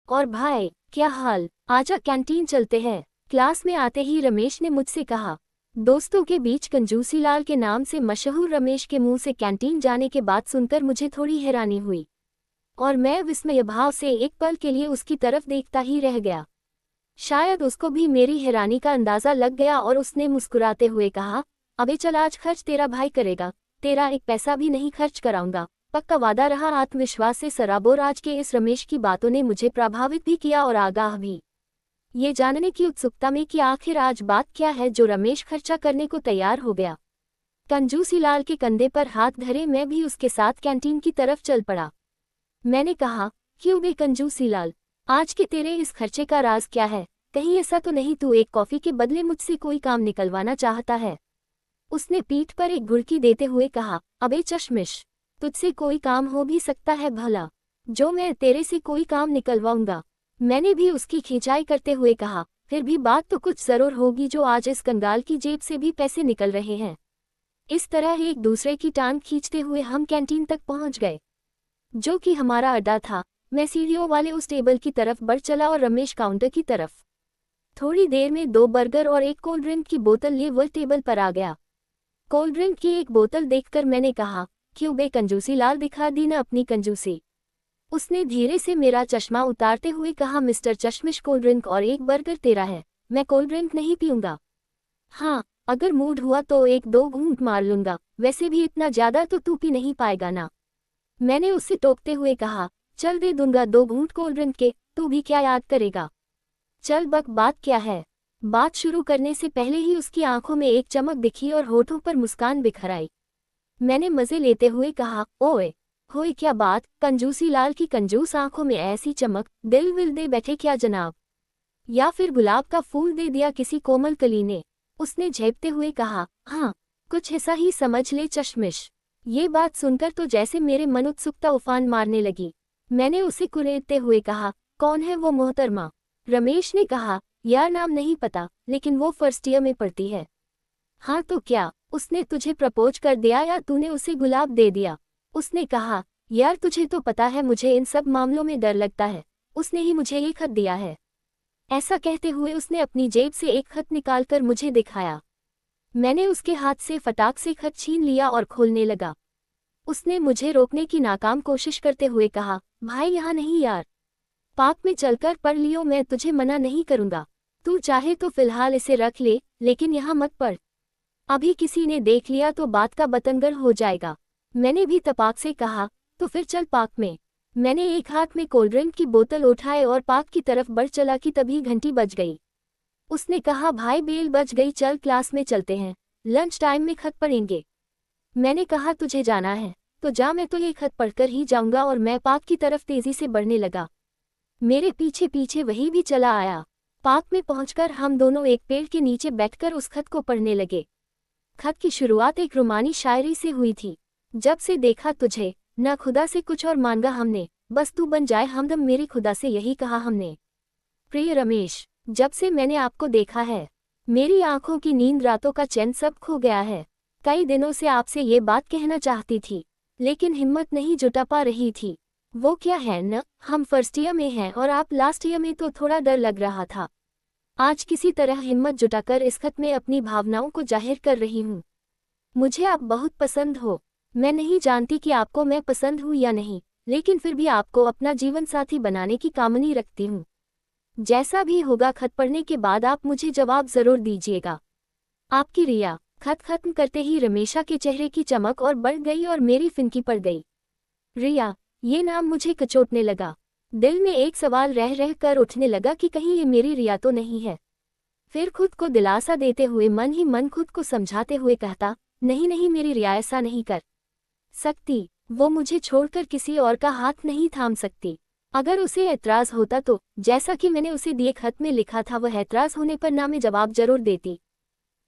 और भाई क्या हाल, आजा कैंटीन चलते हैं। क्लास में आते ही रमेश ने मुझसे कहा। दोस्तों के बीच कंजूसीलाल के नाम से मशहूर रमेश के मुंह से कैंटीन जाने के बात सुनकर मुझे थोड़ी हैरानी हुई और मैं विस्मय भाव से एक पल के लिए उसकी तरफ देखता ही रह गया। शायद उसको भी मेरी हैरानी का अंदाजा लग गया और उसने मुस्कुराते हुए कहा, अबे चल आज खर्च तेरा भाई करेगा, तेरा एक पैसा भी नहीं खर्च कराऊंगा, पक्का वादा रहा। आत्मविश्वास से सराबोर आज के इस रमेश की बातों ने मुझे प्रभावित भी किया और आगाह भी, ये जानने की उत्सुकता में कि आखिर आज बात क्या है जो रमेश खर्चा करने को तैयार हो गया। कंजूसीलाल के कंधे पर हाथ धरे मैं भी उसके साथ कैंटीन की तरफ चल पड़ा। मैंने कहा, क्यों बे कंजूसीलाल, आज के तेरे इस खर्चे का राज क्या है? कहीं ऐसा तो नहीं तू एक कॉफी के बदले मुझसे कोई काम निकलवाना चाहता है? उसने पीठ पर एक घुड़की देते हुए कहा, अबे चश्मिश, तुझसे कोई काम हो भी सकता है भला, जो मैं तेरे से कोई काम निकलवाऊंगा? मैंने भी उसकी खिंचाई करते हुए कहा, फिर भी बात तो कुछ जरूर होगी जो आज इस कंगाल की जेब से भी पैसे निकल रहे हैं। इस तरह एक दूसरे की टांग खींचते हुए हम कैंटीन तक पहुंच गए, जो कि हमारा अड्डा था। मैं सीढ़ियों वाले उस टेबल की तरफ बढ़ चला और रमेश काउंटर की तरफ। थोड़ी देर में 2 बर्गर और एक कोल्ड ड्रिंक की बोतल लिए वह टेबल पर आ गया। कोल्ड ड्रिंक की एक बोतल देखकर मैंने कहा, क्यों बे कंजूसीलाल, दिखा दी ना अपनी कंजूसी? उसने धीरे से मेरा चश्मा उतारते हुए कहा, मिस्टर चश्मिश, कोल्ड ड्रिंक और एक बर्गर तेरा है, मैं कोल्ड ड्रिंक नहीं पीऊंगा। हाँ, अगर मूड हुआ तो 1-2 घूंट मार लूंगा, वैसे भी इतना ज्यादा तो तू पी नहीं पाएगा ना। मैंने उससे टोकते हुए कहा, चल दे दूंगा 2 घूंट कोल्ड ड्रिंक के, तू भी क्या याद करेगा। चल बक, बात क्या है? बात शुरू करने से पहले ही उसकी आंखों में एक चमक दिखी और होठों पर मुस्कान बिखर आई। मैंने मजे लेते हुए कहा, ओए होए क्या बात, कंजूसीलाल की कंजूस आंखों में ऐसी चमक, दिल विल दे बैठे क्या जनाब, या फिर गुलाब का फूल दे दिया किसी कोमल कली ने? उसने झेपते हुए कहा, हाँ कुछ ऐसा ही समझ ले चश्मिश। ये बात सुनकर तो जैसे मेरे मन उत्सुकता उफान मारने लगी। मैंने उसे कुरेदते हुए कहा, कौन है वो मोहतरमा? रमेश ने कहा, यार नाम नहीं पता, लेकिन वो फर्स्ट ईयर में पढ़ती है। हाँ तो क्या, उसने तुझे प्रपोज कर दिया या तूने उसे गुलाब दे दिया? उसने कहा, यार तुझे तो पता है मुझे इन सब मामलों में डर लगता है, उसने ही मुझे ये खत दिया है। ऐसा कहते हुए उसने अपनी जेब से एक खत निकालकर मुझे दिखाया। मैंने उसके हाथ से फटाक से खत छीन लिया और खोलने लगा। उसने मुझे रोकने की नाकाम कोशिश करते हुए कहा, भाई यहाँ नहीं यार, पार्क में चलकर पढ़ लियो, मैं तुझे मना नहीं करूँगा, तू चाहे तो फिलहाल इसे रख ले, लेकिन यहाँ मत पढ़, अभी किसी ने देख लिया तो बात का बतंगड़ हो जाएगा। मैंने भी तपाक से कहा, तो फिर चल पार्क में। मैंने एक हाथ में कोल्ड ड्रिंक की बोतल उठाए और पार्क की तरफ बढ़ चला कि तभी घंटी बज गई। उसने कहा, भाई बेल बज गई, चल क्लास में चलते हैं, लंच टाइम में खत पढ़ेंगे। मैंने कहा, तुझे जाना है तो जा, मैं तो ये खत पढ़कर ही जाऊंगा, और मैं पार्क की तरफ तेजी से बढ़ने लगा। मेरे पीछे पीछे वही भी चला आया। पार्क में पहुंचकर हम दोनों एक पेड़ के नीचे बैठकर उस खत को पढ़ने लगे। खत की शुरुआत एक रोमानी शायरी से हुई थी। जब से देखा तुझे, न खुदा से कुछ और मांगा हमने, बस तू बन जाए हमदम मेरी खुदा से, यही कहा हमने। प्रिय रमेश, जब से मैंने आपको देखा है, मेरी आंखों की नींद, रातों का चैन सब खो गया है। कई दिनों से आपसे ये बात कहना चाहती थी, लेकिन हिम्मत नहीं जुटा पा रही थी। वो क्या है न, हम फर्स्ट ईयर में हैं और आप लास्ट ईयर में, तो थोड़ा डर लग रहा था। आज किसी तरह हिम्मत जुटाकर इस खत में अपनी भावनाओं को जाहिर कर रही हूँ। मुझे आप बहुत पसंद हो। मैं नहीं जानती कि आपको मैं पसंद हूँ या नहीं, लेकिन फिर भी आपको अपना जीवन साथी बनाने की कामनी रखती हूँ। जैसा भी होगा, खत पढ़ने के बाद आप मुझे जवाब जरूर दीजिएगा। आपकी रिया। खत खत्म करते ही रमेशा के चेहरे की चमक और बढ़ गई और मेरी फिनकी पड़ गई। रिया, ये नाम मुझे कचोटने लगा। दिल में एक सवाल रह रह कर उठने लगा कि कहीं ये मेरी रिया तो नहीं है। फिर खुद को दिलासा देते हुए मन ही मन खुद को समझाते हुए कहता, नहीं नहीं मेरी रिया ऐसा नहीं कर सकती, वो मुझे छोड़कर किसी और का हाथ नहीं थाम सकती। अगर उसे ऐतराज होता तो, जैसा कि मैंने उसे दिए खत में लिखा था, वह ऐतराज होने पर ना मैं जवाब जरूर देती,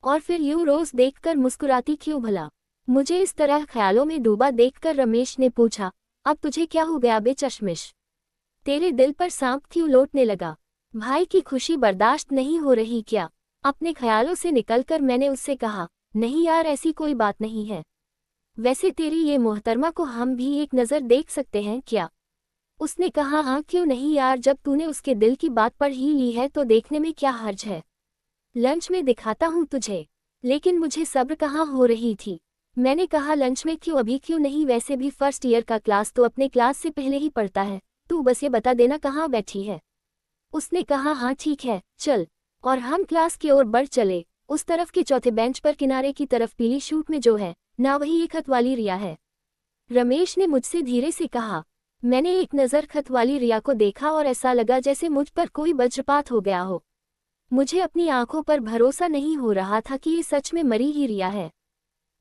और फिर यूं रोज देखकर मुस्कुराती क्यों भला। मुझे इस तरह ख्यालों में डूबा देखकर रमेश ने पूछा, अब तुझे क्या हो गया बे चश्मिश, तेरे दिल पर सांप क्यों लौटने लगा? भाई की खुशी बर्दाश्त नहीं हो रही क्या? अपने ख्यालों से निकलकर मैंने उससे कहा, नहीं यार ऐसी कोई बात नहीं है। वैसे तेरी ये मोहतरमा को हम भी एक नज़र देख सकते हैं क्या? उसने कहा हाँ क्यों नहीं यार, जब तूने उसके दिल की बात पढ़ ही ली है तो देखने में क्या हर्ज है। लंच में दिखाता हूँ तुझे। लेकिन मुझे सब्र कहाँ हो रही थी। मैंने कहा लंच में क्यों, अभी क्यों नहीं, वैसे भी फर्स्ट ईयर का क्लास तो अपने क्लास से पहले ही पढ़ता है, तू बस ये बता देना कहाँ बैठी है। उसने कहा हाँ ठीक है चल, और हम क्लास की ओर बढ़ चले। उस तरफ के चौथे बेंच पर किनारे की तरफ पीली शूट में जो है ना, वही एक खत वाली रिया है। रमेश ने मुझसे धीरे से कहा। मैंने एक नज़र खत वाली रिया को देखा और ऐसा लगा जैसे मुझ पर कोई वज्रपात हो गया हो। मुझे अपनी आंखों पर भरोसा नहीं हो रहा था कि ये सच में मरी ही रिया है,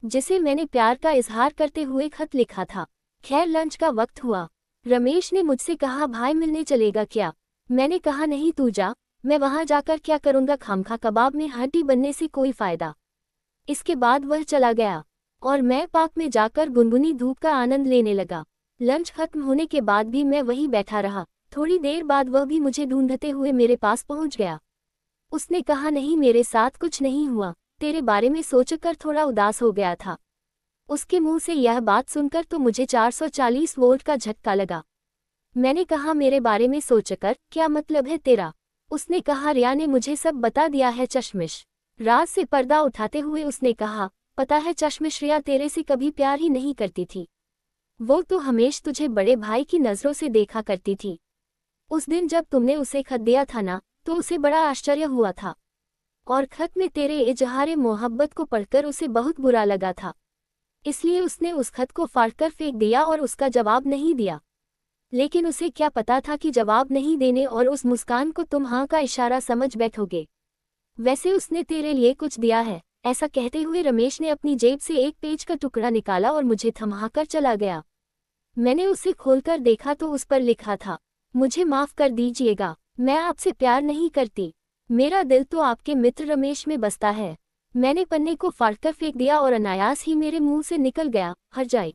जिसे मैंने प्यार का इजहार करते हुए खत लिखा था। खैर लंच का वक्त हुआ। रमेश ने मुझसे कहा भाई मिलने चलेगा क्या। मैंने कहा नहीं तू जा, मैं वहां जाकर क्या करूंगा, खामखा कबाब में हड्डी बनने से कोई फायदा। इसके बाद वह चला गया और मैं पार्क में जाकर गुनगुनी धूप का आनंद लेने लगा। लंच खत्म होने के बाद भी मैं वहीं बैठा रहा। थोड़ी देर बाद वह भी मुझे ढूंढते हुए मेरे पास पहुंच गया। उसने कहा नहीं मेरे साथ कुछ नहीं हुआ, तेरे बारे में सोचकर थोड़ा उदास हो गया था। उसके मुंह से यह बात सुनकर तो मुझे 440 वोल्ट का झटका लगा। मैंने कहा मेरे बारे में सोचकर क्या मतलब है तेरा। उसने कहा रिया ने मुझे सब बता दिया है चश्मिश। रात से पर्दा उठाते हुए उसने कहा पता है चश्मिश, रिया तेरे से कभी प्यार ही नहीं करती थी। वो तो हमेशा तुझे बड़े भाई की नज़रों से देखा करती थी। उस दिन जब तुमने उसे खत दिया था ना, तो उसे बड़ा आश्चर्य हुआ था और खत में तेरे इजहारे मोहब्बत को पढ़कर उसे बहुत बुरा लगा था। इसलिए उसने उस खत को फाड़कर फेंक दिया और उसका जवाब नहीं दिया। लेकिन उसे क्या पता था कि जवाब नहीं देने और उस मुस्कान को तुम हाँ का इशारा समझ बैठोगे। वैसे उसने तेरे लिए कुछ दिया है। ऐसा कहते हुए रमेश ने अपनी जेब से एक पेज का टुकड़ा निकाला और मुझे थमाकर चला गया। मैंने उसे खोलकर देखा तो उस पर लिखा था मुझे माफ कर दीजिएगा, मैं आपसे प्यार नहीं करती, मेरा दिल तो आपके मित्र रमेश में बसता है। मैंने पन्ने को फाड़कर फेंक दिया और अनायास ही मेरे मुंह से निकल गया हर जाए।